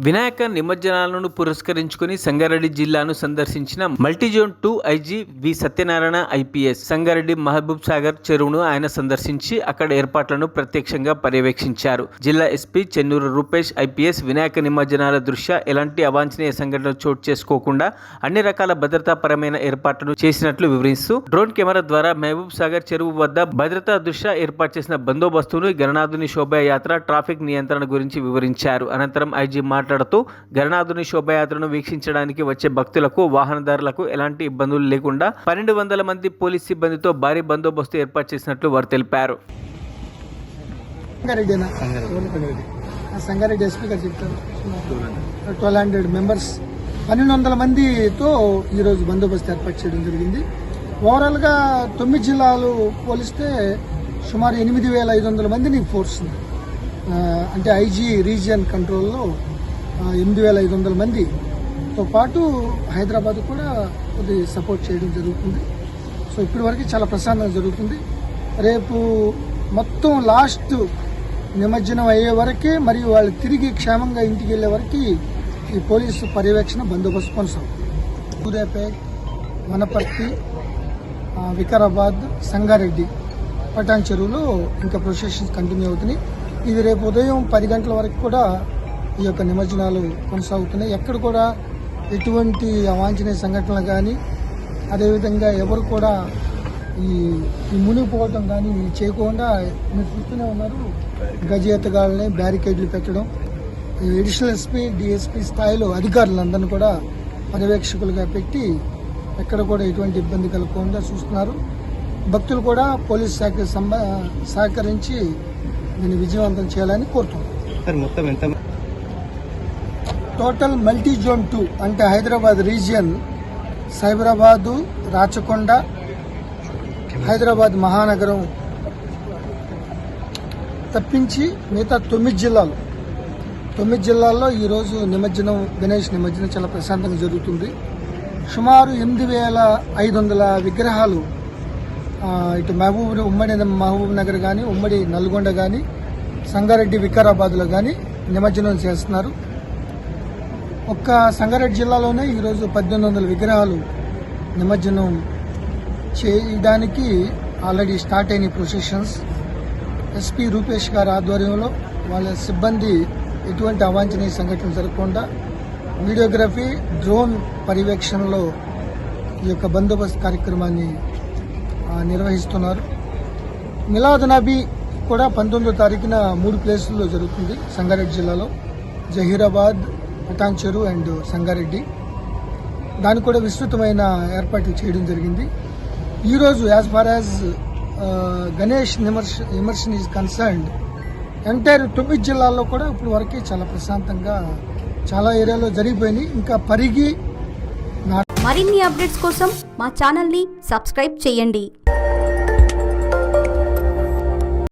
వినాయక నిమజ్జనాలను పురస్కరించుకుని సంగారెడ్డి జిల్లాను సందర్శించిన మల్టీజోన్ 2 ఐజీ వి సత్యనారాయణ ఐపీఎస్ సంగారెడ్డి మహబూబ్ సాగర్ చెరువును ఆయన సందర్శించి అక్కడ ఏర్పాట్లను ప్రత్యక్షంగా పర్యవేక్షించారు. జిల్లా ఎస్పీ చెన్నూరు రూపేష్ ఐపీఎస్ వినాయక నిమజ్జనాల దృష్ట్యా ఎలాంటి అవాంఛనీయ సంఘటనలు చోటు చేసుకోకుండా అన్ని రకాల భద్రతాపరమైన ఏర్పాట్లను చేసినట్లు వివరిస్తూ డ్రోన్ కెమెరా ద్వారా మహబూబ్ సాగర్ చెరువు వద్ద భద్రతా దృష్ట్యా ఏర్పాటు చేసిన బందోబస్తును, గణనాథుని శోభాయాత్ర, ట్రాఫిక్ నియంత్రణ గురించి వివరించారు. అనంతరం ఐజీ మాట్లాడుతూ గణనాథుని శోభాయాత్రను వీక్షించడానికి వచ్చే భక్తులకు, వాహనదారులకు ఎలాంటి ఇబ్బందులు లేకుండా 1200 మంది పోలీస్ సిబ్బందితో భారీ బందోబస్తు ఏర్పాటు చేసినట్లు వారు తెలిపారు. సంగారెడ్డి ఎస్పీ గారు చెప్తారు 1200 మెంబర్స్ 1200 మందితో ఈరోజు బందోబస్తు ఏర్పాటు చేయడం జరిగింది. ఓవరాల్గా 9 జిల్లాలు పోలిస్తే సుమారు 8500 మందిని ఫోర్స్ అంటే ఐజీ రీజియన్ కంట్రోల్లో 8500 మందితో పాటు హైదరాబాద్ కూడా కొద్ది సపోర్ట్ చేయడం జరుగుతుంది. సో ఇప్పటి వరకు చాలా ప్రశాంతంగా జరుగుతుంది. రేపు మొత్తం లాస్ట్ నిమజ్జనం అయ్యే వరకే మరియు వాళ్ళు తిరిగి క్షేమంగా ఇంటికి వెళ్ళే వరకు ఈ పోలీసు పర్యవేక్షణ బందోబస్తు కొనసాగుతుంది. సూర్యాపేట్, వనపర్తి, వికారాబాద్, సంగారెడ్డి, పటాన్ చెరువులో ఇంకా ప్రొసెషన్స్ కంటిన్యూ అవుతున్నాయి. ఇది రేపు ఉదయం 10 గంటల వరకు కూడా ఈ యొక్క నిమజ్జనాలు కొనసాగుతున్నాయి. ఎక్కడ కూడా ఎటువంటి అవాంఛనీయ సంఘటనలు కానీ, అదేవిధంగా ఎవరు కూడా ఈ మునిగిపోవటం కానీ చేయకుండా మీరు చూస్తూనే ఉన్నారు. గజ ఎత్తగాళ్ళని బ్యారికేడ్లు పెట్టడం, అడిషనల్ ఎస్పీ, డిఎస్పీ స్థాయిలో అధికారులందరినీ కూడా పర్యవేక్షకులుగా పెట్టి ఎక్కడ కూడా ఎటువంటి ఇబ్బంది కలగకుండా చూస్తున్నారు. భక్తులు కూడా పోలీస్ శాఖ సహకరించి దీన్ని విజయవంతం చేయాలని కోరుతున్నాం. టోటల్ మల్టీ జోన్ 2 అంటే హైదరాబాద్ రీజియన్, సైబరాబాదు, రాచకొండ, హైదరాబాద్ మహానగరం తప్పించి మిగతా 9 జిల్లాల్లో ఈరోజు నిమజ్జనం, గణేష్ నిమజ్జనం చాలా ప్రశాంతంగా జరుగుతుంది. సుమారు 8500 విగ్రహాలు ఇటు ఉమ్మడి మహబూబ్ నగర్ కానీ, ఉమ్మడి నల్గొండ కానీ, సంగారెడ్డి, వికారాబాద్లో కానీ నిమజ్జనం చేస్తున్నారు. ఒక్క సంగారెడ్డి జిల్లాలోనే ఈరోజు 1800 విగ్రహాలు నిమజ్జనం చేయడానికి ఆల్రెడీ స్టార్ట్ అయిన ప్రొసెషన్స్. ఎస్పీ రూపేష్ గారి ఆధ్వర్యంలో వాళ్ళ సిబ్బంది ఎటువంటి అవాంఛనీయ సంఘటనలు జరగకుండా వీడియోగ్రఫీ, డ్రోన్ పర్యవేక్షణలో ఈ యొక్క బందోబస్తు కార్యక్రమాన్ని నిర్వహిస్తున్నారు. మిలాద్ నబీ కూడా 19వ తారీఖున 3 ప్లేసుల్లో జరుగుతుంది సంగారెడ్డి జిల్లాలో, జహీరాబాద్, పటాన్ చెరు అండ్ సంగారెడ్డి. దానికి కూడా విస్తృతమైన ఏర్పాట్లు చేయడం జరిగింది. ఈరోజు as far as Ganesh immersion is concerned, entire 9 జిల్లాల్లో కూడా ఇప్పుడు వరకే చాలా ప్రశాంతంగా చాలా ఏరియాలో జరిగిపోయినాయి. ఇంకా పరిగి మరిన్ని అప్డేట్స్ కోసం మా ఛానల్ని సబ్స్క్రైబ్ చేయండి.